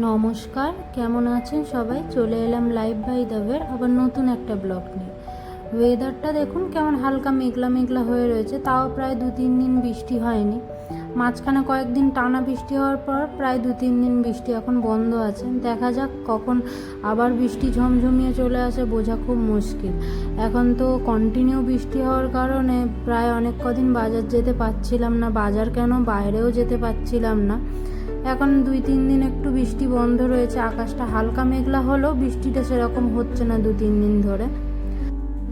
নমস্কার, কেমন আছেন সবাই? চলে এলাম লাইভ বাই দ্য আবার নতুন একটা ব্লগ নিয়ে। ওয়েদারটা দেখুন কেমন হালকা মেঘলা মেঘলা হয়ে রয়েছে, তাও প্রায় 2-3 দিন বৃষ্টি হয়নি। মাঝখানে কয়েকদিন টানা বৃষ্টি হওয়ার পর প্রায় 2-3 দিন বৃষ্টি এখন বন্ধ আছে। দেখা যাক কখন আবার বৃষ্টি ঝমঝমিয়ে চলে আসে, বোঝা খুব মুশকিল। এখন তো কন্টিনিউ বৃষ্টি হওয়ার কারণে প্রায় অনেক কদিন বাজার যেতে পারছিলাম না, বাজার কেন বাইরেও যেতে পারছিলাম না। এখন 2-3 দিন একটু বৃষ্টি বন্ধ রয়েছে, আকাশটা হালকা মেঘলা হলেও বৃষ্টিটা সেরকম হচ্ছে না 2-3 দিন ধরে।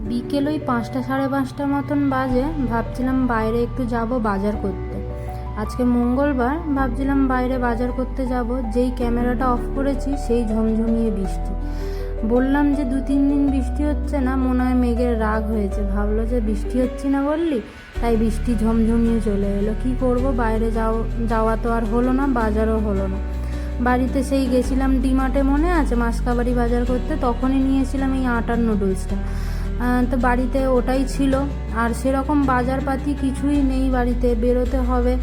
বিকেল ওই 5টা সাড়ে 5টা মতন বাজে, ভাবছিলাম বাইরে একটু যাব বাজার করতে। আজকে মঙ্গলবার, ভাবছিলাম বাইরে বাজার করতে যাব, যেই ক্যামেরাটা অফ করেছি সেই ঝমঝমিয়ে বৃষ্টি। বললাম যে 2-3 দিন বৃষ্টি হচ্ছে না, মনে হয় মেঘের রাগ হয়েছে, ভাবলো যে বৃষ্টি হচ্ছে না বললি, তাই বৃষ্টি ঝমঝমিয়ে চলে এলো। কি করব, বাইরে যাওয়া তো আর হলো না, বাজারও হলো না। বাড়িতে সেই গেছিলাম ডিমার্টে, মনে আছে মাসকাবাড়ি বাজার করতে, তখনই নিয়েছিলাম এই আটার নুডলসটা। তো বাড়িতে ওটাই ছিল, আর সেরকম বাজারপাতি কিছুই নেই বাড়িতে। বেরোতে হবে,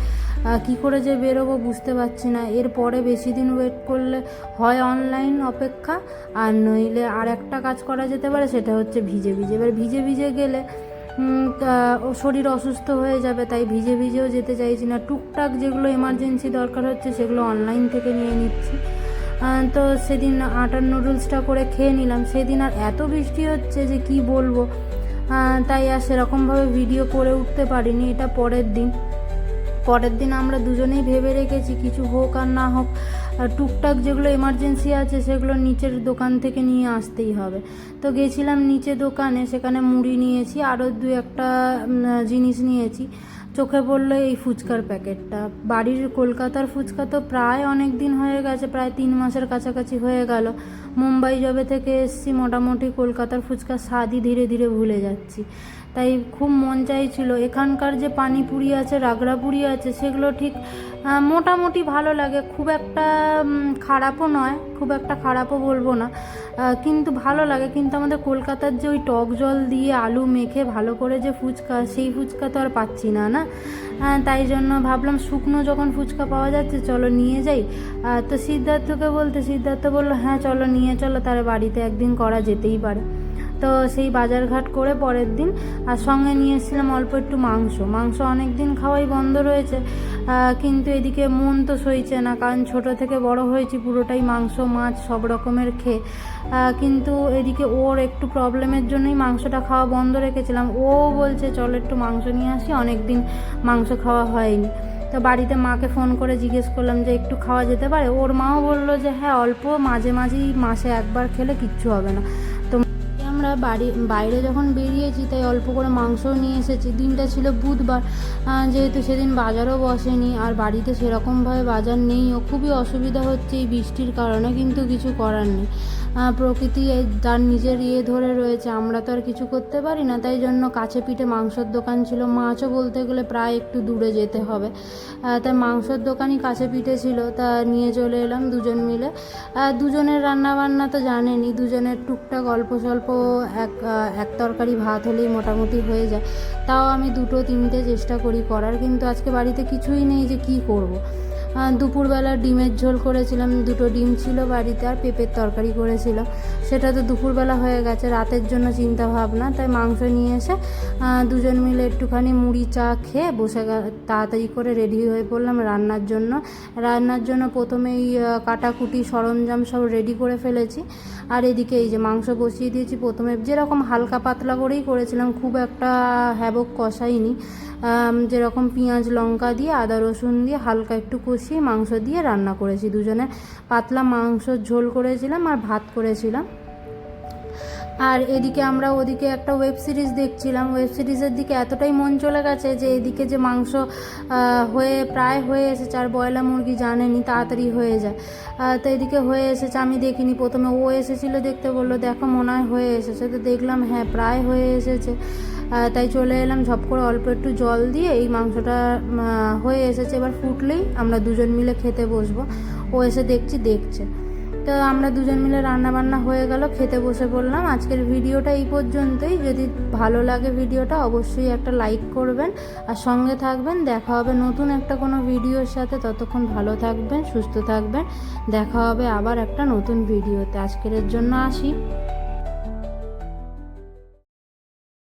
কি করে যে বেরোবো বুঝতে পারছি না। এরপরে বেশি দিন ওয়েট করলে হয় অনলাইন অপেক্ষা, আর নইলে আর একটা কাজ করা যেতে পারে, সেটা হচ্ছে ভিজে ভিজে। এবার ভিজে ভিজে গেলে শরীর অসুস্থ হয়ে যাবে, তাই ভিজে ভিজেও যেতে চাইছি না। টুকটাক যেগুলো এমার্জেন্সি দরকার হচ্ছে সেগুলো অনলাইন থেকে নিয়ে নিচ্ছি। তো সেদিন আটার নুডলসটা করে খেয়ে নিলাম। সেদিন আর এত বৃষ্টি হচ্ছে যে কি বলবো, তাই আর সেরকমভাবে ভিডিও করে উঠতে পারিনি। এটা পরের দিন আমরা দুজনেই ভেবে রেখেছি, কিছু হোক আর না হোক টুকটাক যেগুলো এমার্জেন্সি আছে সেগুলো নিচের দোকান থেকে নিয়ে আসতেই হবে। তো গেছিলাম নিচে দোকানে, সেখানে মুড়ি নিয়েছি, আরও 2-1টা জিনিস নিয়েছি। চোখে পড়লো এই ফুচকার প্যাকেটটা। বাড়ির কলকাতার ফুচকা তো প্রায় অনেক দিন হয়ে গেছে, প্রায় 3 মাসের কাছাকাছি হয়ে গেল। মুম্বাই যবে থেকে এসেছি, মোটামুটি কলকাতার ফুচকার স্বাদই ধীরে ধীরে ভুলে যাচ্ছি। তাই খুব মন চাইছিল। এখানকার যে পানিপুরি আছে, রাগড়াপুরি আছে, সেগুলো ঠিক মোটামুটি ভালো লাগে, খুব একটা খারাপও নয়, খুব একটা খারাপও বলবো না, কিন্তু ভালো লাগে। কিন্তু আমাদের কলকাতার যে ওই টক জল দিয়ে আলু মেখে ভালো করে যে ফুচকা, সেই ফুচকা তো আর পাচ্ছি না না। তাই জন্য ভাবলাম শুকনো যখন ফুচকা পাওয়া যাচ্ছে চলো নিয়ে যাই। তো সিদ্ধার্থ বললো হ্যাঁ চলো নিয়ে চলো, তার বাড়িতে একদিন করা যেতেই পারে। তো সেই বাজারঘাট করে পরের দিন, আর সঙ্গে নিয়ে এসেছিলাম অল্প একটু মাংস অনেক দিন খাওয়াই বন্ধ রয়েছে, কিন্তু এদিকে মন তো সইছে না, কারণ ছোট থেকে বড় হয়েছি পুরোটাই মাংস মাছ সব রকমের খেয়ে। কিন্তু এদিকে ওর একটু প্রবলেমের জন্যই মাংসটা খাওয়া বন্ধ রেখেছিলাম। ও বলছে চলো একটু মাংস নিয়ে আসি, অনেক দিন মাংস খাওয়া হয়নি। তো বাড়িতে মাকে ফোন করে জিজ্ঞেস করলাম যে একটু খাওয়া যেতে পারে। ওর মাও বললো যে হ্যাঁ অল্প, মাঝে মাঝেই মাসে একবার খেলে কিচ্ছু হবে না। তো আমরা বাইরে যখন বেরিয়েছি তাই অল্প করে মাংসও নিয়ে এসেছি। দিনটা ছিল বুধবার, যেহেতু সেদিন বাজারও বসেনি, আর বাড়িতে সেরকমভাবে বাজার নেইও। খুবই অসুবিধা হচ্ছে এই বৃষ্টির কারণে, কিন্তু কিছু করার নেই। প্রকৃতি তার নিজের ধরে রয়েছে, আমরা তো আর কিছু করতে পারি না। তাই জন্য কাছে পিঠে মাংসর দোকান ছিল, মাছও বলতে গেলে প্রায় একটু দূরে যেতে হবে, তাই মাংসর দোকানই কাছে পিঠে ছিল, তা নিয়ে চলে এলাম দুজন মিলে। দুজনের রান্নাবান্না তো জানেনই, দুজনের টুকটাক অল্প স্বল্প এক তরকারি ভাত হলেই মোটামুটি হয়ে যায়। তাও আমি 2-3টে চেষ্টা করি করার, কিন্তু আজকে বাড়িতে কিছুই নেই যে কি করব। দুপুরবেলা ডিমের ঝোল করেছিলাম, 2টো ডিম ছিল বাড়িতে, আর পেঁপের তরকারি করেছিলাম, সেটা তো দুপুরবেলা হয়ে গেছে। রাতের জন্য চিন্তা ভাবনা, তাই মাংস নিয়ে এসে দুজন মিলে একটুখানি মুড়ি চা খেয়ে বসে তাড়াতাড়ি করে রেডি হয়ে পড়লাম রান্নার জন্য প্রথমেই কাটাকুটি সরঞ্জাম সব রেডি করে ফেলেছি। আর এদিকে এই যে মাংস বসিয়ে দিয়েছি। প্রথমে যেরকম হালকা পাতলা করেই করেছিলাম, খুব একটা হ্যাবক কষাইনি, যেরকম পেঁয়াজ লঙ্কা দিয়ে আদা রসুন দিয়ে হালকা একটু কষিয়ে মাংস দিয়ে রান্না করেছি। দুজনে পাতলা মাংসর ঝোল করেছিলাম আর ভাত করেছিলাম। আর এদিকে আমরা ওদিকে একটা ওয়েব সিরিজ দেখছিলাম। ওয়েব সিরিজের দিকে এতটাই মন চলে গেছে যে এদিকে যে মাংস প্রায় হয়ে এসেছে, আর বয়লা মুরগি জানেনি তাড়াতাড়ি হয়ে যায়। তো এদিকে হয়ে এসেছে, আমি দেখিনি। প্রথমে ও এসেছিলো দেখতে, বললো দেখো মনে হয় হয়ে এসেছে। তো দেখলাম হ্যাঁ প্রায় হয়ে এসেছে, তাই চলে এলাম ঝপ করে অল্প একটু জল দিয়ে। এই মাংসটা হয়ে এসেছে, এবার ফুটলেই আমরা দুজন মিলে খেতে বসবো। ও এসে দেখছে। তো তো আমরা দুজন মিলে রান্না বান্না হয়ে গেল, খেতে বসে পড়লাম। আজকের ভিডিওটা এই পর্যন্তই। যদি ভালো লাগে ভিডিওটা অবশ্যই একটা লাইক করবেন আর সঙ্গে থাকবেন। দেখা হবে নতুন একটা কোনো ভিডিওর সাথে। ততক্ষণ ভালো থাকবেন, সুস্থ থাকবেন। দেখা হবে আবার একটা নতুন ভিডিওতে। আজকের জন্য আসি।